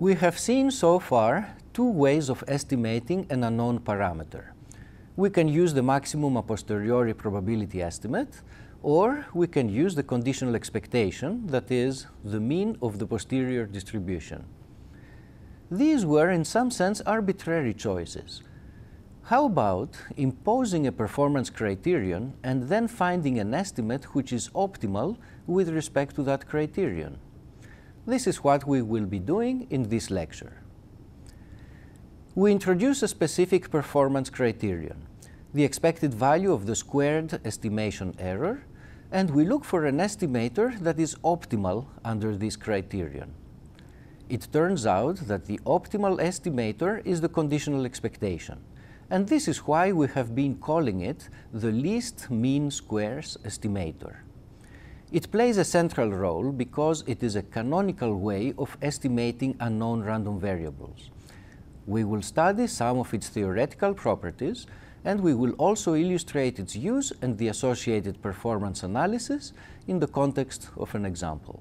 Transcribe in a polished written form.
We have seen so far two ways of estimating an unknown parameter. We can use the maximum a posteriori probability estimate, or we can use the conditional expectation, that is, the mean of the posterior distribution. These were, in some sense, arbitrary choices. How about imposing a performance criterion and then finding an estimate which is optimal with respect to that criterion? This is what we will be doing in this lecture. We introduce a specific performance criterion, the expected value of the squared estimation error, and we look for an estimator that is optimal under this criterion. It turns out that the optimal estimator is the conditional expectation, and this is why we have been calling it the least mean squares estimator. It plays a central role because it is a canonical way of estimating unknown random variables. We will study some of its theoretical properties, and we will also illustrate its use and the associated performance analysis in the context of an example.